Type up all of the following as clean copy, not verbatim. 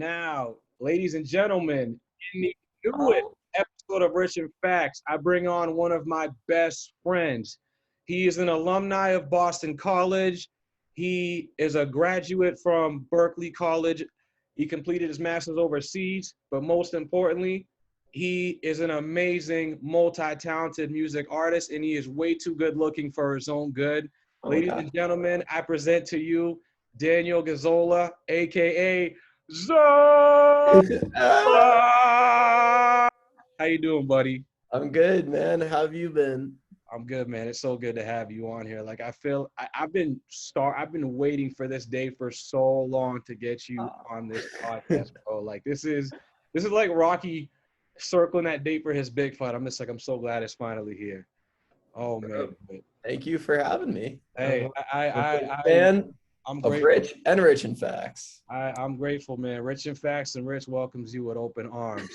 Now, ladies and gentlemen, in the newest Oh, episode of Rich and Facts, I bring on one of my best friends. He is an alumni of Boston College. He is a graduate from Berkeley College. He completed his master's overseas, but most importantly, he is an amazing, multi-talented music artist, and he is way too good looking for his own good. oh my Ladies and God. gentlemen, I present to you Daniel Gazzola, aka ZOLA. Ah, How you doing, buddy? I'm good, man. How have you been? I'm good, man. It's so good to have you on here. Like I feel I've been waiting for this day for so long to get you Ah. on this podcast, bro. Like this is like Rocky circling that date for his big fight. I'm just like I'm so glad it's finally here. Oh man. Bro, But, thank you for having me. hey, I'm a big fan I'm of grateful. Rich and Facts. I'm grateful, man. Rich and Facts and Rich welcomes you with open arms.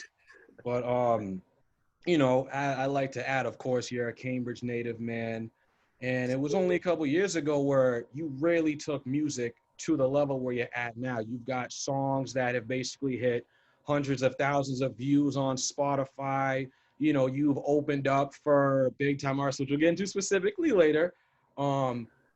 But I like to add, of course, you're a Cambridge native, man. And it was only a couple years ago where you really took music to the level where you're at now. You've got songs that have basically hit hundreds of thousands of views on Spotify. You've opened up for big time artists, which we'll get into specifically later.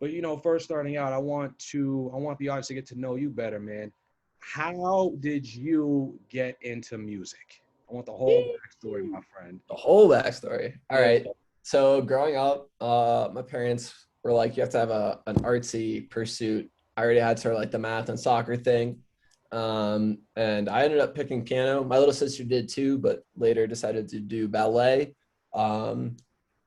But first starting out, I want the audience to get to know you better, man. How did you get into music? I want the whole backstory, my friend. The whole backstory. All Yeah. right. So growing up, my parents were like, you have to have an artsy pursuit. I already had sort of like the math and soccer thing. And I ended up picking piano. My little sister did too, but later decided to do ballet.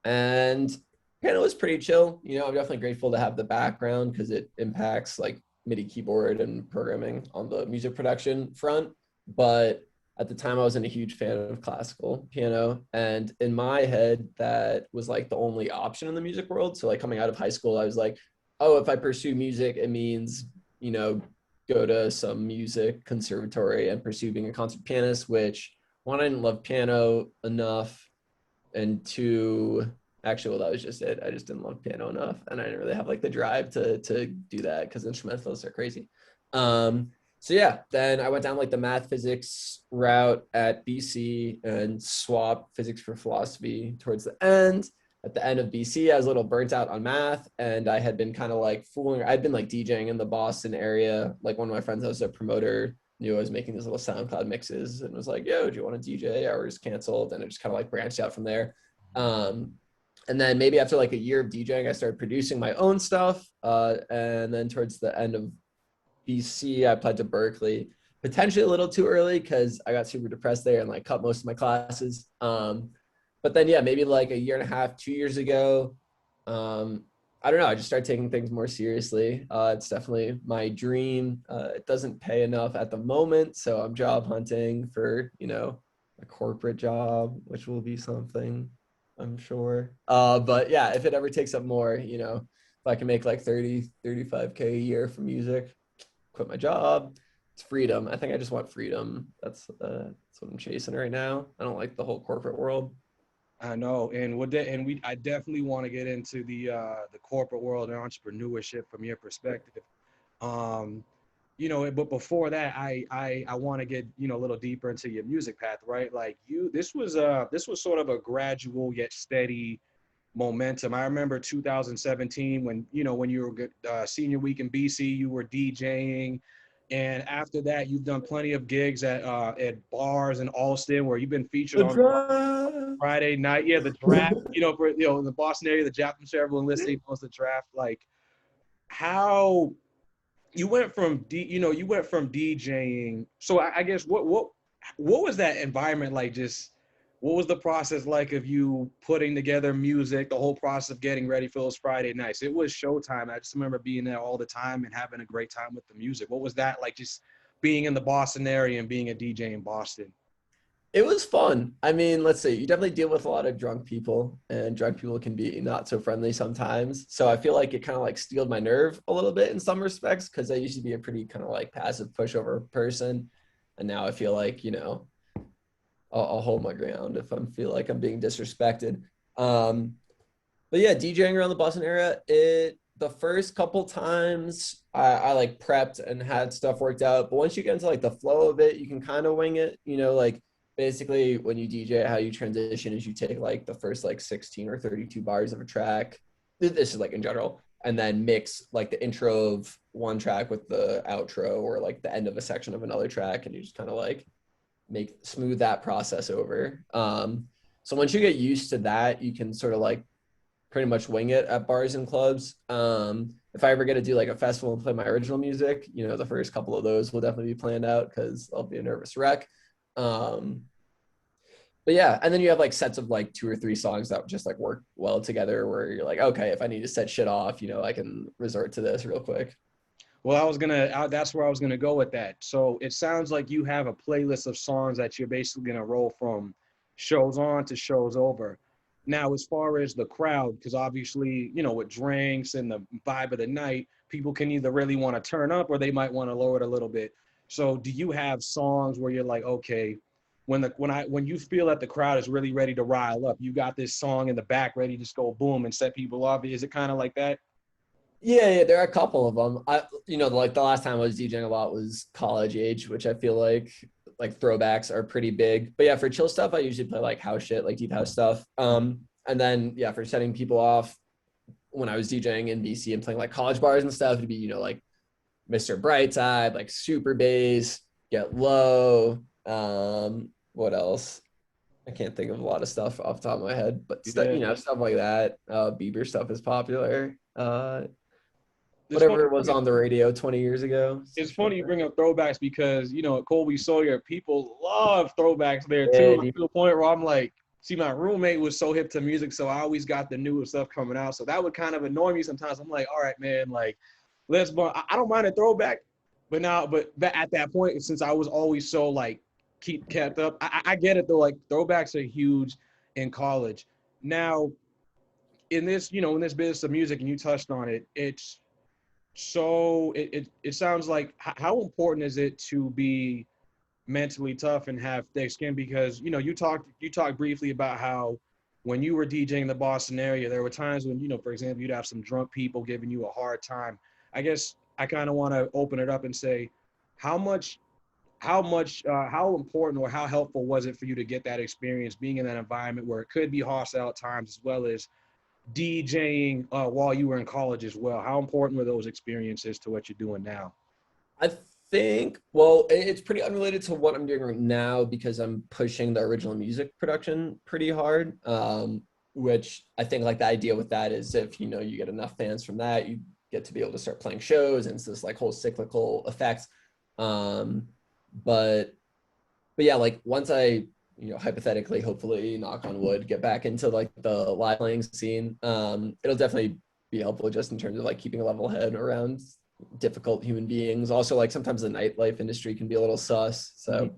And piano was pretty chill. I'm definitely grateful to have the background because it impacts like MIDI keyboard and programming on the music production front. But at the time, I wasn't a huge fan of classical piano. And in my head, that was like the only option in the music world. So like coming out of high school, I was like, oh, if I pursue music, it means, you know, go to some music conservatory and pursue being a concert pianist, which one, I didn't love piano enough. And two, actually, well, that was just it. I just didn't love piano enough. And I didn't really have like the drive to do that because instrumentalists are crazy. So yeah, then I went down like the math physics route at BC and swapped physics for philosophy towards the end. At the end of BC, I was a little burnt out on math, and I had been kind of like fooling. I'd been like DJing in the Boston area. Like one of my friends that was a promoter knew I was making these little SoundCloud mixes and was like, "Yo, do you want to DJ?" Hours canceled, and it just kind of like branched out from there. And then maybe after like a year of DJing, I started producing my own stuff. And then towards the end of BC, I applied to Berkeley, potentially a little too early because I got super depressed there and like cut most of my classes. But then, yeah, maybe like a year and a half, 2 years ago, I don't know. I just started taking things more seriously. It's definitely my dream. It doesn't pay enough at the moment. So I'm job hunting for, a corporate job, which will be something, I'm sure. But yeah, if it ever takes up more, if I can make like 30, 35K a year for music, quit my job. It's freedom. I think I just want freedom. That's what I'm chasing right now. I don't like the whole corporate world. I know, and I definitely want to get into the corporate world and entrepreneurship from your perspective. Um, but before that, I want to get a little deeper into your music path, right? Like this was sort of a gradual yet steady momentum. I remember 2017 when you were senior week in BC, you were DJing, and after that, you've done plenty of gigs at bars in Alston where you've been featured The on drive. Friday night. Yeah, the draft. For in the Boston area, the Japanese travel and listening was the draft. Like how you went from DJing. So I guess what was that environment like? Just what was the process like of you putting together music, the whole process of getting ready for those Friday nights? It was showtime. I just remember being there all the time and having a great time with the music. What was that like, just being in the Boston area and being a DJ in Boston? It was fun. I mean, let's see. You definitely deal with a lot of drunk people, and drunk people can be not so friendly sometimes. So I feel like it kind of like steeled my nerve a little bit in some respects because I used to be a pretty kind of like passive pushover person, and now I feel like I'll hold my ground if I feel like I'm being disrespected. But yeah, DJing around the Boston area, it the first couple times I like prepped and had stuff worked out, but once you get into like the flow of it, you can kind of wing it, you know, like basically when you DJ, how you transition is you take like the first like 16 or 32 bars of a track. This is like in general, and then mix like the intro of one track with the outro or like the end of a section of another track, and you just kind of like smooth that process over. So once you get used to that, you can sort of like pretty much wing it at bars and clubs. If I ever get to do like a festival and play my original music, you know, the first couple of those will definitely be planned out because I'll be a nervous wreck. But yeah, and then you have like sets of like 2 or 3 songs that just like work well together where you're like, okay, if I need to set shit off, you know, I can resort to this real quick. Well, that's where I was gonna go with that. So it sounds like you have a playlist of songs that you're basically gonna roll from shows on to shows over. Now, as far as the crowd, because obviously, you know, with drinks and the vibe of the night, people can either really want to turn up or they might want to lower it a little bit. So do you have songs where you're like, okay, when you feel that the crowd is really ready to rile up, you got this song in the back ready to just go boom and set people off? Is it kind of like that? Yeah, there are a couple of them. You know, like the last time I was DJing a lot was college age, which I feel like throwbacks are pretty big. But yeah, for chill stuff, I usually play like house shit, like deep house stuff. And then yeah, for setting people off, when I was DJing in BC and playing like college bars and stuff, it'd be, you know, like Mr. Brightside, like Super Bass, Get Low. What else? I can't think of a lot of stuff off the top of my head, but Yeah. you know, stuff like that. Bieber stuff is popular. It's Whatever funny, was on the radio 20 years ago. it's funny you bring up throwbacks because, you know, at Colby Sawyer, people love throwbacks there too, Yeah, like, to the point where I'm like, see, my roommate was so hip to music, so I always got the newest stuff coming out. So that would kind of annoy me sometimes. I'm like, all right, man, like, I don't mind a throwback, but at that point, since I was always so like kept up, I get it though. Like throwbacks are huge in college. Now, in this, you know, in this business of music, and you touched on it, it sounds like how important is it to be mentally tough and have thick skin? Because, you know, you talked briefly about how when you were DJing in the Boston area, there were times when, you know, for example, you'd have some drunk people giving you a hard time. I guess I kind of want to open it up and say, how much how important or how helpful was it for you to get that experience being in that environment where it could be hostile at times, as well as DJing while you were in college as well? How important were those experiences to what you're doing now? I think, well, it's pretty unrelated to what I'm doing right now because I'm pushing the original music production pretty hard. Which I think like the idea with that is if, you know, you get enough fans from that, you get to be able to start playing shows, and it's this like whole cyclical effect. But yeah, like once I, you know, hypothetically, hopefully, knock on wood, get back into like the live playing scene, it'll definitely be helpful just in terms of like keeping a level head around difficult human beings. Also, like sometimes the nightlife industry can be a little sus, so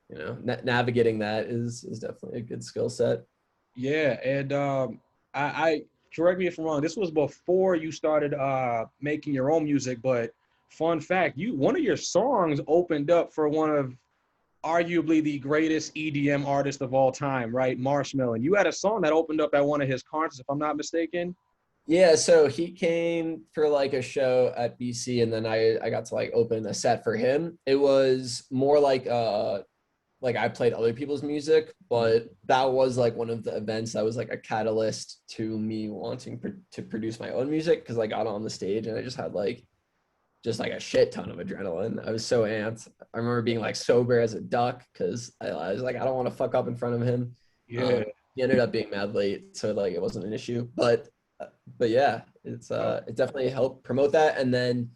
you know, navigating that is definitely a good skill set. Yeah, and I correct me if I'm wrong. This was before you started making your own music, but fun fact, one of your songs opened up for one of arguably the greatest EDM artist of all time, right? Marshmello. And you had a song that opened up at one of his concerts, if I'm not mistaken. Yeah, so he came for like a show at BC, and then I got to like open a set for him. It was more like I played other people's music, but that was like one of the events that was like a catalyst to me wanting to produce my own music, because I got on the stage and I just had like a shit ton of adrenaline. I was so amped. I remember being like sober as a duck because I was like, I don't want to fuck up in front of him. Yeah. He ended up being mad late, so like it wasn't an issue. But yeah, it definitely helped promote that. And then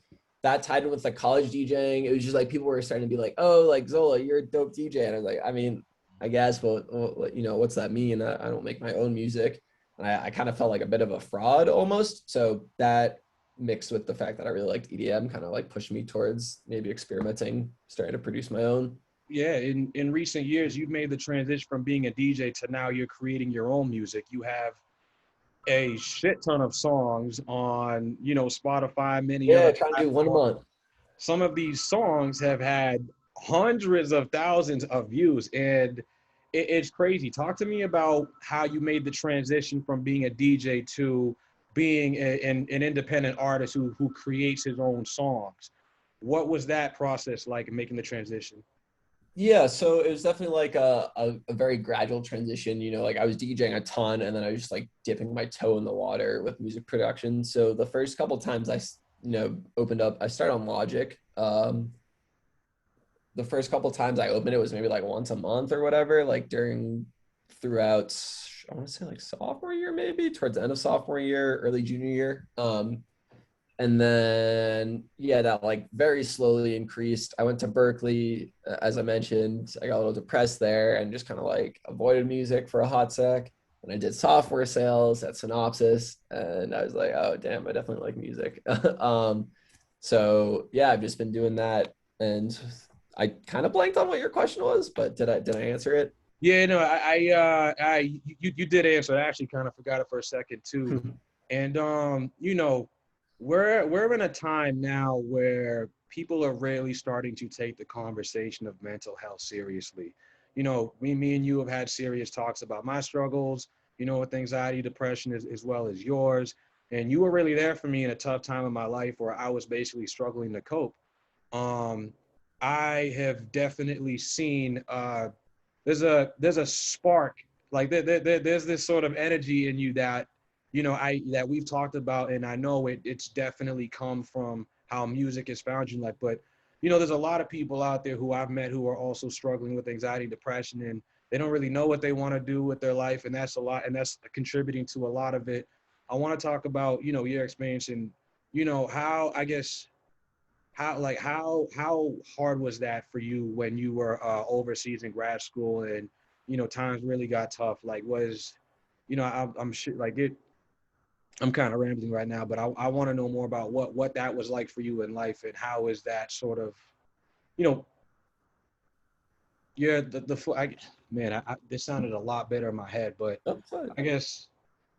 that tied in with the college DJing. It was just like people were starting to be like, oh, like Zola, you're a dope DJ. And I was like, I mean, I guess, but you know, what's that mean? I don't make my own music. And I kind of felt like a bit of a fraud almost. So that mixed with the fact that I really liked EDM kind of like pushed me towards maybe experimenting, starting to produce my own. Yeah, in recent years, you've made the transition from being a DJ to now you're creating your own music. You have a shit ton of songs on, you know, Spotify, many Yeah, other trying to do one a platforms. month. Some of these songs have had hundreds of thousands of views, and it's crazy. Talk to me about how you made the transition from being a DJ to being an independent artist who creates his own songs. What was that process like in making the transition? Yeah, so it was definitely like a very gradual transition. You know, like I was DJing a ton, and then I was just like dipping my toe in the water with music production. So the first couple times opened up, I started on Logic. The first couple times I opened it was maybe like once a month or whatever, like throughout, I want to say like sophomore year, maybe towards the end of sophomore year, early junior year. And then yeah, that like very slowly increased. I went to Berkeley, as I mentioned. I got a little depressed there and just kind of like avoided music for a hot sec. And I did software sales at Synopsys, and I was like, oh damn, I definitely like music. So yeah, I've just been doing that, and I kind of blanked on what your question was, but did I answer it? Yeah, no, you did answer. I actually kind of forgot it for a second too. And you know, we're in a time now where people are really starting to take the conversation of mental health seriously. You know, me and you have had serious talks about my struggles, you know, with anxiety, depression, as well as yours. And you were really there for me in a tough time in my life where I was basically struggling to cope. Um, I have definitely seen there's a spark, like there's this sort of energy in you that, you know, I that we've talked about, and I know it's definitely come from how music has found you. Like, but you know, there's a lot of people out there who I've met who are also struggling with anxiety, depression, and they don't really know what they want to do with their life, and that's a lot, and that's contributing to a lot of it. I want to talk about, you know, your experience and, you know, how, I guess, how hard was that for you when you were overseas in grad school, and you know times really got tough? Like, was, you know, I'm sure like it, I'm kind of rambling right now, but I want to know more about what that was like for you in life, and how is that sort of, you know, yeah, man, this sounded a lot better in my head, but Oh, fine. I guess,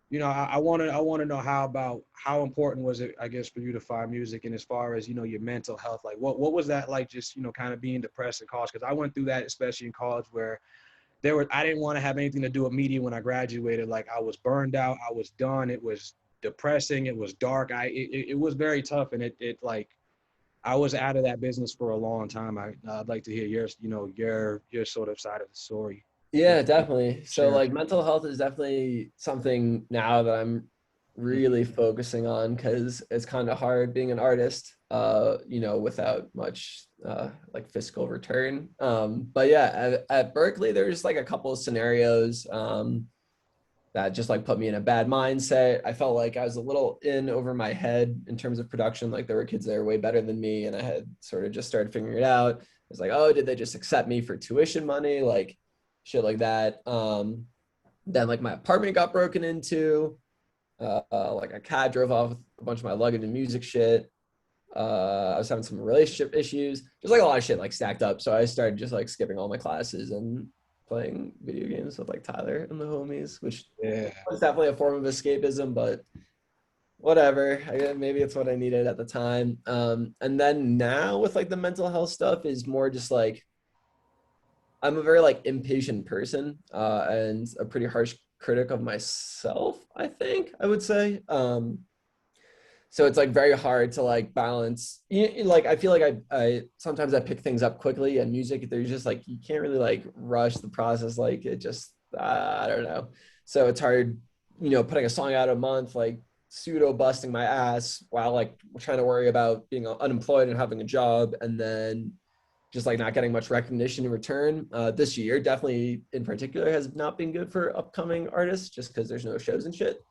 you know, I want to know how important was it, I guess, for you to find music, and as far as, you know, your mental health, like what was that like, just, you know, kind of being depressed in college? Because I went through that, especially in college, where I didn't want to have anything to do with media when I graduated. Like, I was burned out, I was done. It was depressing, it was dark. It was very tough, and it like I was out of that business for a long time. I'd like to hear your, you know, your sort of side of the story. Yeah, definitely. So Sure. like mental health is definitely something now that I'm really focusing on, because it's kind of hard being an artist, without much like fiscal return. But yeah, at Berkeley, there's like a couple of scenarios that just like put me in a bad mindset. I felt like I was a little in over my head in terms of production. Like there were kids that were way better than me, and I had sort of just started figuring it out. I was like, oh, did they just accept me for tuition money? Like shit like that. Then like my apartment got broken into. Like a cab drove off with a bunch of my luggage and music shit. I was having some relationship issues. There's like a lot of shit like stacked up. So I started just like skipping all my classes and playing video games with like Tyler and the homies, which Yeah. was definitely a form of escapism, but whatever. Maybe it's what I needed at the time. And then now with like the mental health stuff is more just like I'm a very like impatient person, and a pretty harsh critic of myself, I think I would say. So it's like very hard to like balance. Like I feel like I sometimes I pick things up quickly, and music there's just like you can't really like rush the process. Like it just I don't know. So it's hard, putting a song out a month, like pseudo busting my ass while like trying to worry about being unemployed and having a job, and then just like not getting much recognition in return. This year definitely in particular has not been good for upcoming artists, just because there's no shows and shit.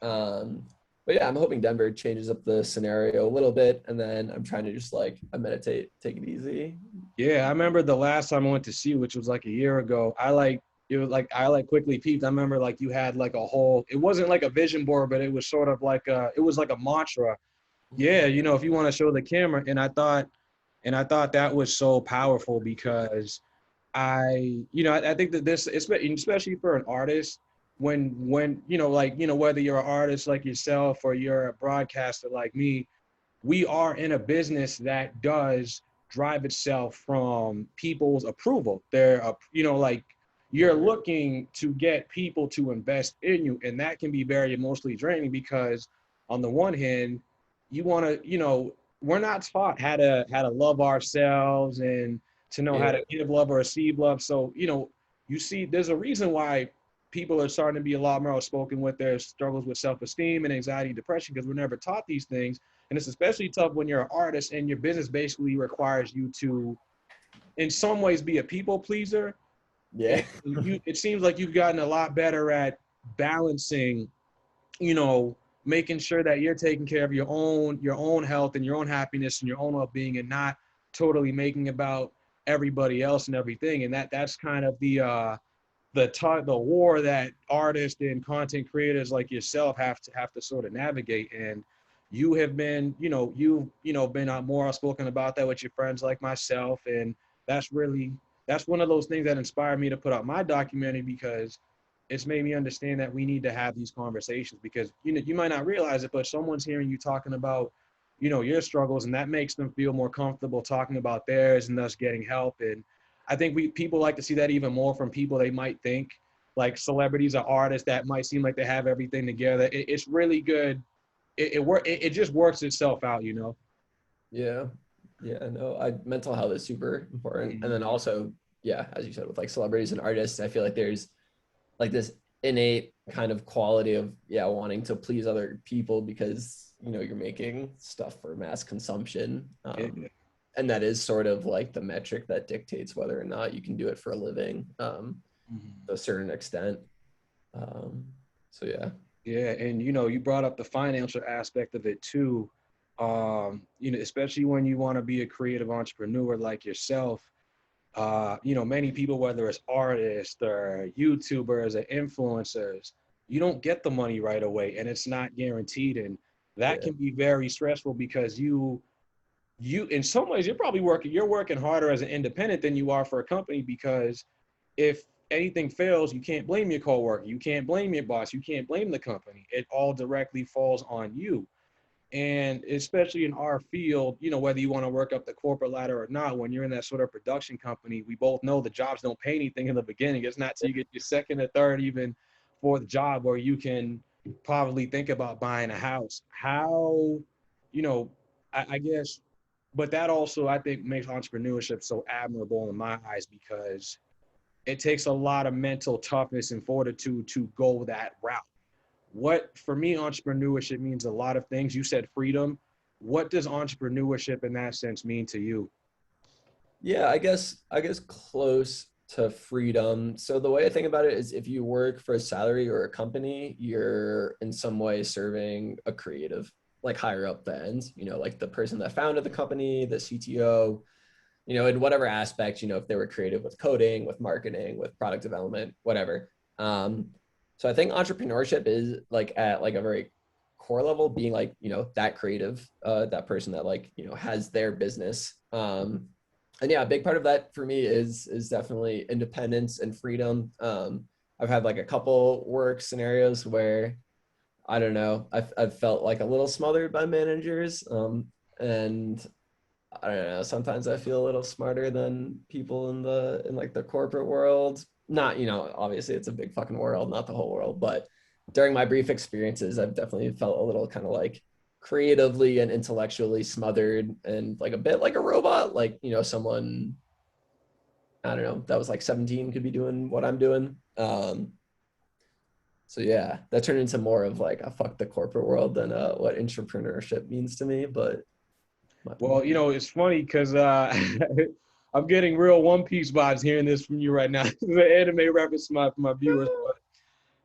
But yeah, I'm hoping Denver changes up the scenario a little bit, and then I'm trying to just like I meditate, take it easy. Yeah, I remember the last time I went to see, which was like a year ago. I quickly peeped. I remember like you had like a whole. It wasn't like a vision board, but it was sort of like it was like a mantra. Yeah, you know, if you want to show the camera, and I thought that was so powerful because I think that this, especially for an artist, when whether you're an artist like yourself or you're a broadcaster like me, we are in a business that does drive itself from people's approval. They're, like, you're looking to get people to invest in you. And that can be very emotionally draining because on the one hand, you want to, we're not taught how to love ourselves and to know how Yeah. to give love or receive love. So, you see, there's a reason why people are starting to be a lot more outspoken with their struggles with self-esteem and anxiety, depression, because we're never taught these things. And it's especially tough when you're an artist and your business basically requires you to, in some ways, be a people pleaser. Yeah. And it seems like you've gotten a lot better at balancing, you know, making sure that you're taking care of your own health and your own happiness and your own well-being, and not totally making about everybody else and everything. And that's kind of the war that artists and content creators like yourself have to sort of navigate. And you have been, been more outspoken about that with your friends like myself. And that's one of those things that inspired me to put out my documentary, because it's made me understand that we need to have these conversations, because you might not realize it, but someone's hearing you talking about your struggles, and that makes them feel more comfortable talking about theirs and thus getting help. And I think people like to see that even more from people they might think like celebrities or artists that might seem like they have everything together. It's really good. It just works itself out. Yeah. Yeah. No, mental health is super important. And then also, yeah, as you said, with like celebrities and artists, I feel like there's like this innate kind of quality of, yeah, wanting to please other people because, you're making stuff for mass consumption. And that is sort of like the metric that dictates whether or not you can do it for a living, to a certain extent. So yeah. Yeah, and you brought up the financial aspect of it too. Especially when you want to be a creative entrepreneur like yourself. Many people, whether it's artists or YouTubers or influencers, you don't get the money right away, and it's not guaranteed, and that Yeah. can be very stressful because you in some ways you're working harder as an independent than you are for a company, because if anything fails, you can't blame your coworker, you can't blame your boss, you can't blame the company. It all directly falls on you. And especially in our field, whether you want to work up the corporate ladder or not, when you're in that sort of production company, we both know the jobs don't pay anything in the beginning. It's not till you get your second or third even for the job where you can probably think about buying a house. How, I guess, but that also, I think, makes entrepreneurship so admirable in my eyes, because it takes a lot of mental toughness and fortitude to go that route. What, for me, entrepreneurship means a lot of things. You said freedom. What does entrepreneurship in that sense mean to you? Yeah, I guess close to freedom. So the way I think about it is if you work for a salary or a company, you're in some way serving a creative, like higher up the end, like the person that founded the company, the CTO, in whatever aspect, if they were creative with coding, with marketing, with product development, whatever. So I think entrepreneurship is like at like a very core level being like, that creative, that person that like, has their business. And yeah, a big part of that for me is definitely independence and freedom. I've had like a couple work scenarios where I don't know, I've felt like a little smothered by managers. And I don't know, sometimes I feel a little smarter than people in like the corporate world. Not, obviously it's a big fucking world, not the whole world, but during my brief experiences, I've definitely felt a little kind of like creatively and intellectually smothered and like a bit like a robot, like, someone, I don't know, that was like 17 could be doing what I'm doing. So yeah, that turned into more of like a fuck the corporate world than what entrepreneurship means to me. But Well, it's funny because I'm getting real One Piece vibes hearing this from you right now. The anime reference for my viewers,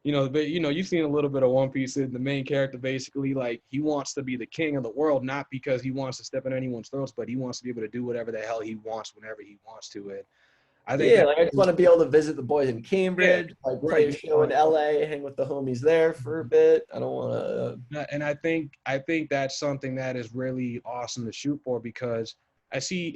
but you've seen a little bit of One Piece. And the main character basically, like, he wants to be the king of the world, not because he wants to step on anyone's throats, but he wants to be able to do whatever the hell he wants whenever he wants to. And I think yeah, that, like I just want to be able to visit the boys in yeah, Cambridge, like play right. a show in LA, hang with the homies there for a bit. I don't want to. And I think that's something that is really awesome to shoot for, because I see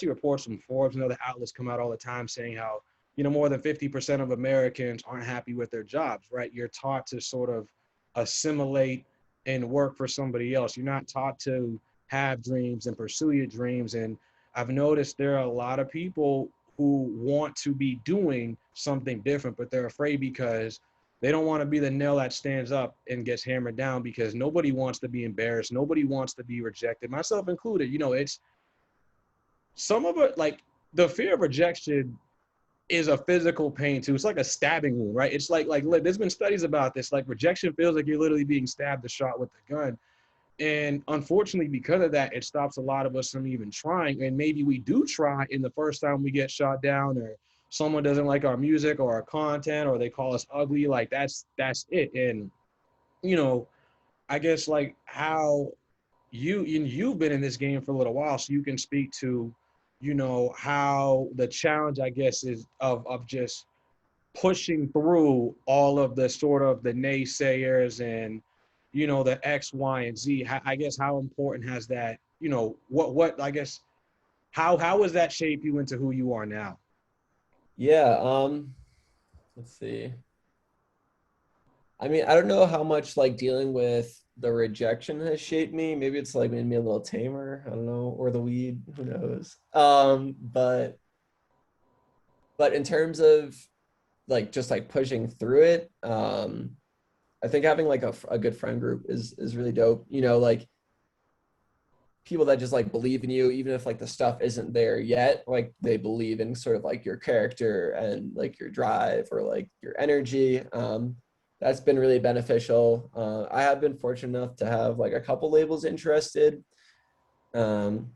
reports from Forbes and other outlets come out all the time saying how more than 50% of Americans aren't happy with their jobs. Right? You're taught to sort of assimilate and work for somebody else. You're not taught to have dreams and pursue your dreams. And I've noticed there are a lot of people who want to be doing something different, but they're afraid because they don't want to be the nail that stands up and gets hammered down, because nobody wants to be embarrassed. Nobody wants to be rejected, myself included. You know, it's some of it, like the fear of rejection is a physical pain too. It's like a stabbing wound, right? It's like there's been studies about this. Like rejection feels like you're literally being stabbed or shot with a gun. And unfortunately, because of that, it stops a lot of us from even trying. And maybe we do try, and the first time we get shot down, or someone doesn't like our music or our content, or they call us ugly, like that's it. And you know, I guess like how you've been in this game for a little while, so you can speak to, you know, how the challenge, I guess, is of just pushing through all of the sort of the naysayers and, you know, the X, Y, and Z. I guess how important has that, you know, what I guess how has that shaped you into who you are now? Yeah, let's see. I mean, I don't know how much like dealing with the rejection has shaped me. Maybe it's like made me a little tamer. I don't know, or the weed, who knows. But in terms of like just like pushing through it, I think having like a good friend group is really dope. You know, like people that just like believe in you, even if like the stuff isn't there yet, like they believe in sort of like your character and like your drive or like your energy. That's been really beneficial. I have been fortunate enough to have like a couple labels interested. Um,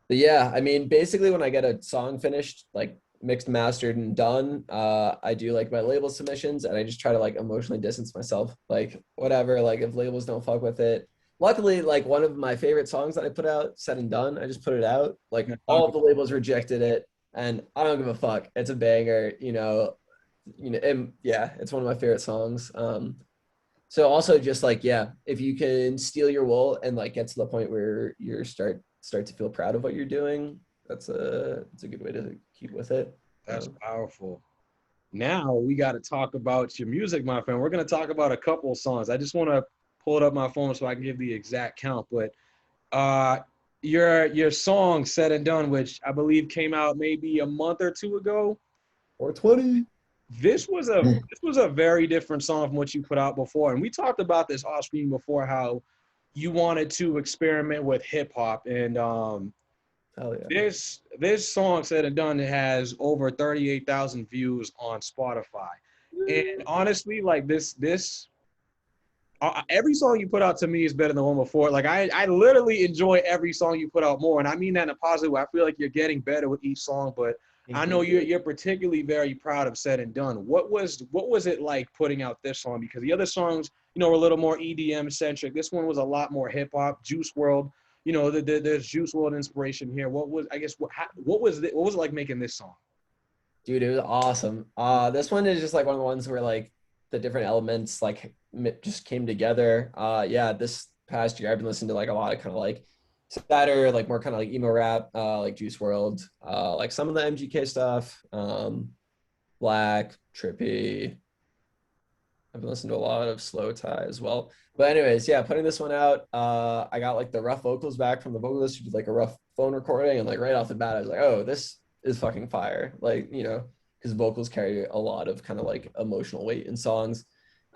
but yeah, I mean, basically when I get a song finished, like mixed, mastered, and done, I do like my label submissions, and I just try to like emotionally distance myself. Like whatever, like if labels don't fuck with it. Luckily, like one of my favorite songs that I put out, Said and Done, I just put it out. Like all of the labels rejected it, and I don't give a fuck. It's a banger, and yeah, it's one of my favorite songs. So also just like, yeah, if you can steal your wool and like get to the point where you start to feel proud of what you're doing, it's a good way to keep with it. That's powerful. Now we got to talk about your music, my friend. We're going to talk about a couple of songs. I just want to pull it up my phone so I can give the exact count. But your song Said and Done, which I believe came out maybe a month or two ago, or 20. This was a very different song from what you put out before. And we talked about this off screen before, how you wanted to experiment with hip hop. And Hell yeah. this song Said and Done has over 38,000 views on Spotify. And honestly, like this every song you put out to me is better than the one before. Like I literally enjoy every song you put out more, and I mean that in a positive way. I feel like you're getting better with each song, but I know you're particularly very proud of Said and Done. What was it like putting out this song? Because the other songs, you know, were a little more EDM centric. This one was a lot more hip hop. Juice World, you know, there's Juice World inspiration here. What was it like making this song? Dude, it was awesome. This one is just like one of the ones where like the different elements like just came together. Yeah, this past year I've been listening to like a lot of kind of like sadder, like more kind of like emo rap, like Juice World, like some of the MGK stuff, Black, Trippy. I've been listening to a lot of Slow Tie as well. But anyways, yeah, putting this one out, I got like the rough vocals back from the vocalist who did like a rough phone recording, and like right off the bat, I was like, oh, this is fucking fire. Like, you know, because vocals carry a lot of kind of like emotional weight in songs.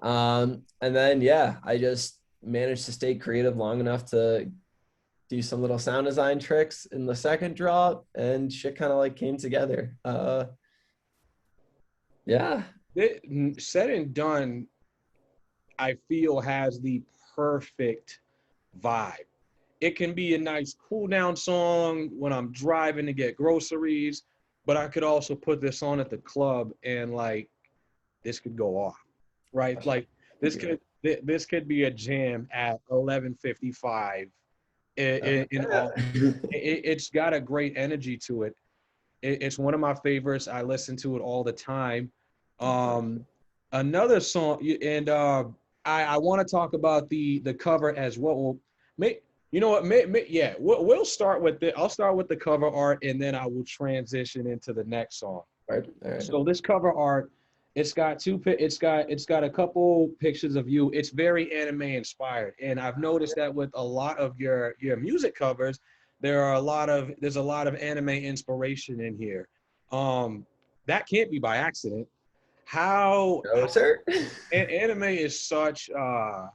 And then yeah, I just managed to stay creative long enough to do some little sound design tricks in the second drop, and shit kind of like came together. Yeah. Said and Done, I feel, has the perfect vibe. It can be a nice cool down song when I'm driving to get groceries, but I could also put this on at the club and like this could go off, right? Like this could be a jam at 11:55. It's got a great energy to it. It's one of my favorites. I listen to it all the time. Another song, and I want to talk about the cover as well. You know what? Yeah, we'll start with I'll start with the cover art, and then I will transition into the next song. All right. So this cover art, it's got a couple pictures of you. It's very anime inspired, and I've noticed that with a lot of your music covers, there's a lot of anime inspiration in here. That can't be by accident. How No, sir. anime is such anime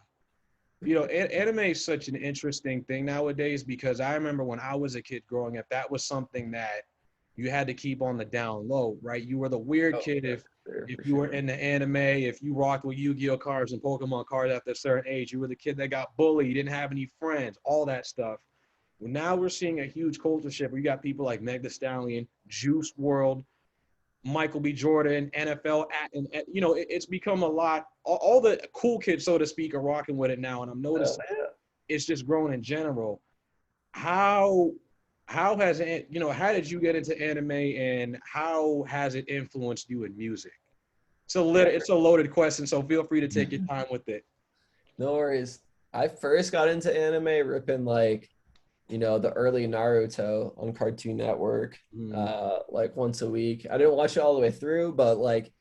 is such an interesting thing nowadays, because I remember when I was a kid growing up, that was something that you had to keep on the down low, right? You were the weird Oh, kid yeah, if for you were sure. in the anime, if you rocked with Yu-Gi-Oh cards and Pokemon cards after a certain age, you were the kid that got bullied, you didn't have any friends, all that stuff. Well, now we're seeing a huge culture shift where you got people like Meg Thee Stallion, Juice World, Michael B. Jordan, NFL, and it's become a lot. All the cool kids, so to speak, are rocking with it now, and I'm noticing Yeah. it's just grown in general. How how has it, how did you get into anime, and how has it influenced you in music? Yeah. It's a loaded question, so feel free to take your time with it. No worries. I first got into anime ripping like, the early Naruto on Cartoon Network, Mm, like once a week. I didn't watch it all the way through, but like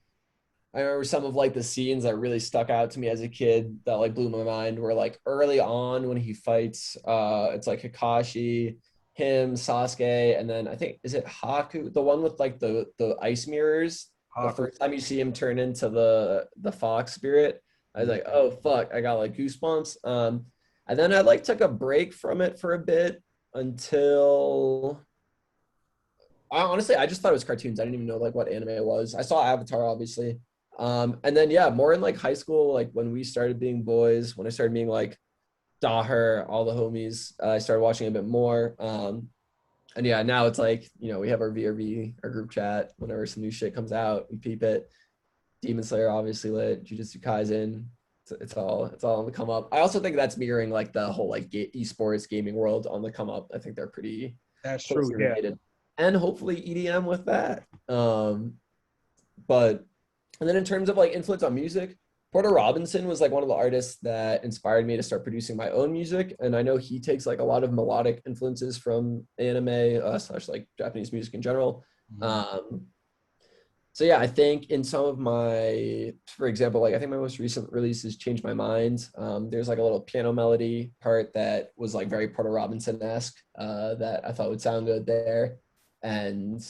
I remember some of like the scenes that really stuck out to me as a kid that like blew my mind were like early on when he fights it's like Kakashi, him, Sasuke, and then I think is it Haku, the one with like the ice mirrors. The Haku. first time you see him turn into the fox spirit, I was like, Yeah, oh fuck, I got like goosebumps. And then I like took a break from it for a bit until I just thought it was cartoons. I didn't even know like what anime it was. I saw Avatar, obviously. And then yeah, more in like high school, like when we started being boys, when I started being like Daher, all the homies, I started watching a bit more. And yeah, now it's like, we have our VRV, our group chat. Whenever some new shit comes out, we peep it. Demon Slayer, obviously lit. Jujutsu Kaisen, it's all on the come up. I also think that's mirroring like the whole like esports gaming world on the come up. I think they're pretty that's true. closely Yeah, related, and hopefully EDM with that. But and then in terms of like influence on music, Porter Robinson was like one of the artists that inspired me to start producing my own music, and I know he takes like a lot of melodic influences from anime slash like Japanese music in general. mm, Um, so yeah, I think in some of my, for example, like I think my most recent release is Change My Mind. There's like a little piano melody part that was like very Porter Robinson-esque that I thought would sound good there. And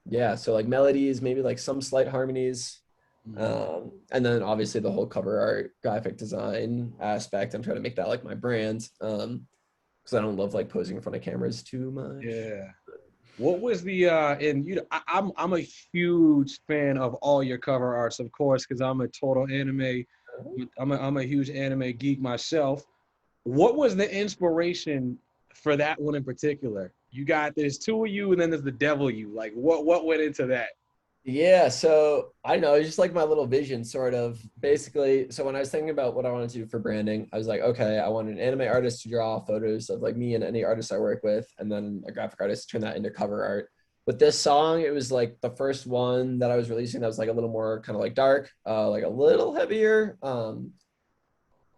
yeah, so like melodies, maybe like some slight harmonies. mm. And then obviously the whole cover art, graphic design aspect. I'm trying to make that like my brand. Because I don't love like posing in front of cameras too much. Yeah. What was the and I'm a huge fan of all your cover arts, of course, because I'm a total anime. I'm a huge anime geek myself. What was the inspiration for that one in particular? You got there's two of you, and then there's the devil you. Like what went into that? Yeah, so I don't know, it's just like my little vision, sort of. Basically, so when I was thinking about what I wanted to do for branding, I was like, okay, I want an anime artist to draw photos of like me and any artist I work with, and then a graphic artist to turn that into cover art. With this song, it was like the first one that I was releasing that was like a little more kind of like dark, like a little heavier.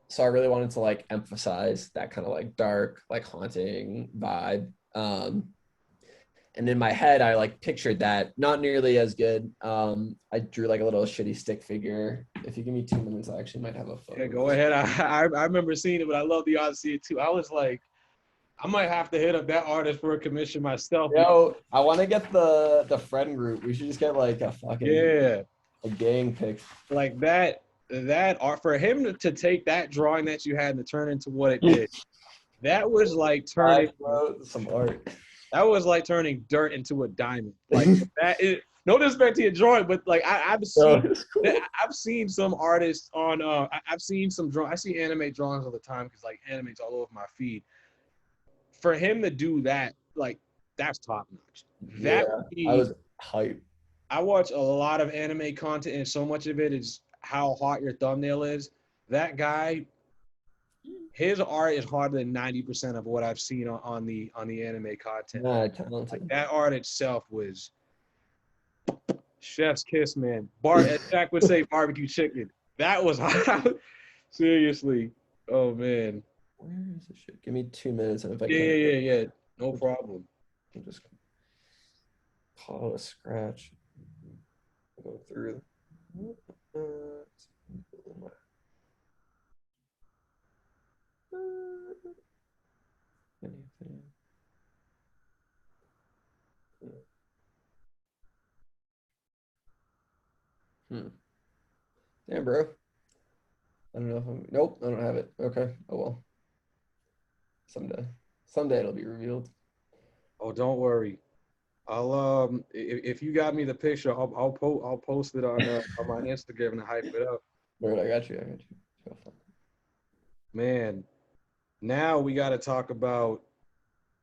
So I really wanted to like emphasize that kind of like dark, like haunting vibe. And in my head I like pictured that not nearly as good. I drew like a little shitty stick figure. If you give me 2 minutes, I actually might have a Yeah, photo of go this. ahead. I remember seeing it, but I love the Odyssey too. I was like, I might have to hit up that artist for a commission myself. I want to get the friend group. We should just get like a fucking Yeah, a gang pic. like that art for him to take that drawing that you had and to turn into what it did. That was like turning Some art. dirt into a diamond. Like that is no disrespect to your drawing, but like No, it's cool. I've seen some artists on I've seen some draw I see anime drawings all the time because like anime's all over my feed. For him to do that, like that's top notch. That Yeah, would I be was hyped. I watch a lot of anime content and so much of it is how hot your thumbnail is. That guy, his art is harder than 90% of what I've seen on the anime content. Nah, Like talented. that art itself was chef's kiss, man. As Jack would say, barbecue chicken. That was hot. Seriously. Oh man. Where is this shit? Give me 2 minutes, and if I Yeah, can't, yeah, yeah, yeah. No problem. I'll just call it a scratch. Go through. Uh, anything. Hmm. Damn, bro. I don't know if I'm. Nope, I don't have it. Okay. Oh well. Someday. Someday it'll be revealed. Oh, don't worry. I'll if you got me the picture, I'll post it on my Instagram and hype it up. Word, I got you. I got you. Man, now we got to talk about.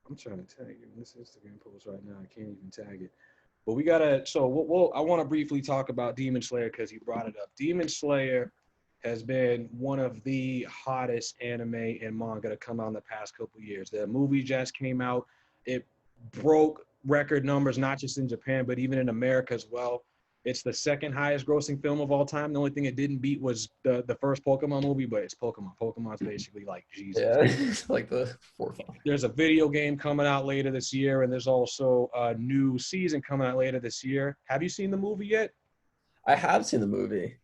I'm trying to tag you in this Instagram post right now. I can't even tag it. But we gotta. So I want to briefly talk about Demon Slayer because you brought it up. Demon Slayer has been one of the hottest anime and manga to come out in the past couple of years. The movie just came out. It broke record numbers, not just in Japan, but even in America as well. It's the second highest grossing film of all time. The only thing it didn't beat was the first Pokemon movie, but it's Pokemon. Pokemon's basically like Jesus. Yeah, it's like the forefather. There's a video game coming out later this year, and there's also a new season coming out later this year. Have you seen the movie yet? I have seen the movie.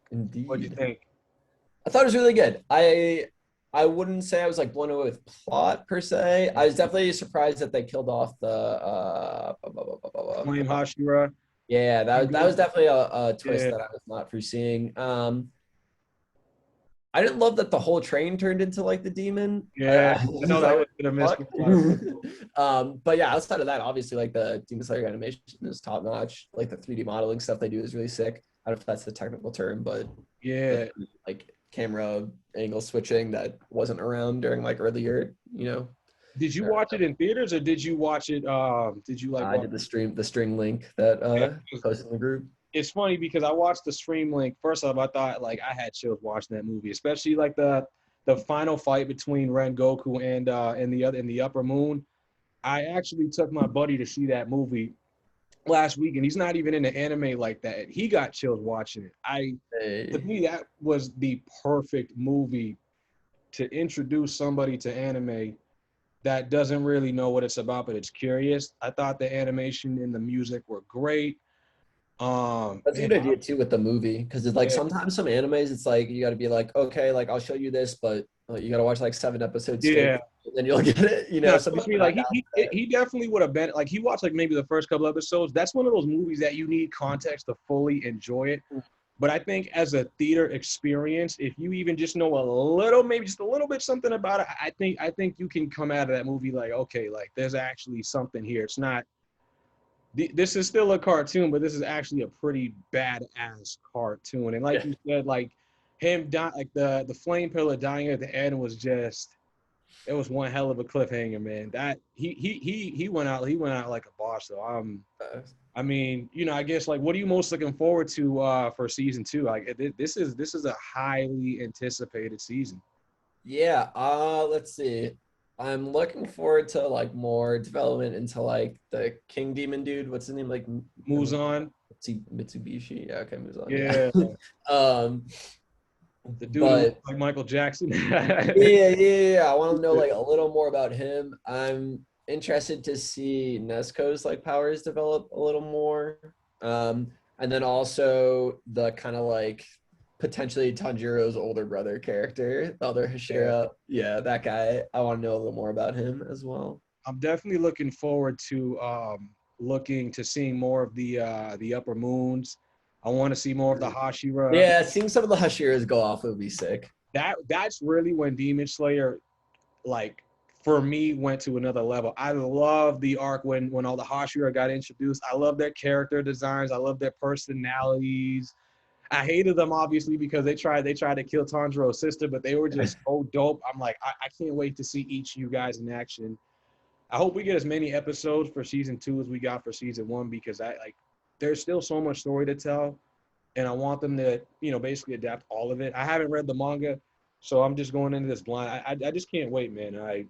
What do you Indeed. think? I thought it was really good. I wouldn't say I was like blown away with plot per se. I was definitely surprised that they killed off the Flame Hashira. yeah, that was definitely a twist Yeah. that I was not foreseeing. I didn't love that the whole train turned into like the demon. Yeah, I know that was gonna miss. But yeah, outside of that, obviously like the Demon Slayer animation is top notch. Like the 3D modeling stuff they do is really sick. I don't know if that's the technical term, but Yeah, like camera angle switching that wasn't around during like earlier, did you watch it in theaters or did you watch it? Did you like? I did the string link that posted in the group. It's funny because I watched the stream link. First off, I thought like I had chills watching that movie, especially like the final fight between Ren Goku and the Upper Moon. I actually took my buddy to see that movie last week, and he's not even into anime like that. He got chills watching it. To me, that was the perfect movie to introduce somebody to anime that doesn't really know what it's about, but it's curious. I thought the animation and the music were great. That's a good idea too with the movie, because it's like sometimes some animes it's like you got to be like, okay, like I'll show you this, but you got to watch like 7 episodes straight, and then you'll get it. He definitely would have been like he watched like maybe the first couple episodes. That's one of those movies that you need context to fully enjoy it. But I think as a theater experience, if you even just know a little, maybe just a little bit something about it, I think you can come out of that movie like, okay, like there's actually something here. It's not. This is still a cartoon, but this is actually a pretty badass cartoon. And like you said, like him dying, like the flame pillar dying at the end was just, it was one hell of a cliffhanger, man. That he went out like a boss. So I mean, I guess like what are you most looking forward to for season 2? Like this is a highly anticipated season. Yeah, let's see. I'm looking forward to like more development into like the King Demon dude. What's his name? Like Muzan. Mitsubishi. Yeah, okay, Muzan. Yeah. The dude like Michael Jackson. yeah. I want to know like a little more about him. I'm interested to see Nesco's like powers develop a little more. And then also the kind of like potentially Tanjiro's older brother character, the other Hashira. Yeah, that guy. I want to know a little more about him as well. I'm definitely looking forward to seeing more of the Upper Moons. I want to see more of the Hashira. Yeah, seeing some of the Hashiras go off would be sick. That's really when Demon Slayer, like for me, went to another level. I love the arc when all the Hashira got introduced. I love their character designs. I love their personalities. I hated them obviously because they tried to kill Tanjiro's sister, but they were just so dope. I'm like, I can't wait to see each of you guys in action. I hope we get as many episodes for season 2 as we got for season 1 because there's still so much story to tell, and I want them to basically adapt all of it. I haven't read the manga, so I'm just going into this blind. I just can't wait, man.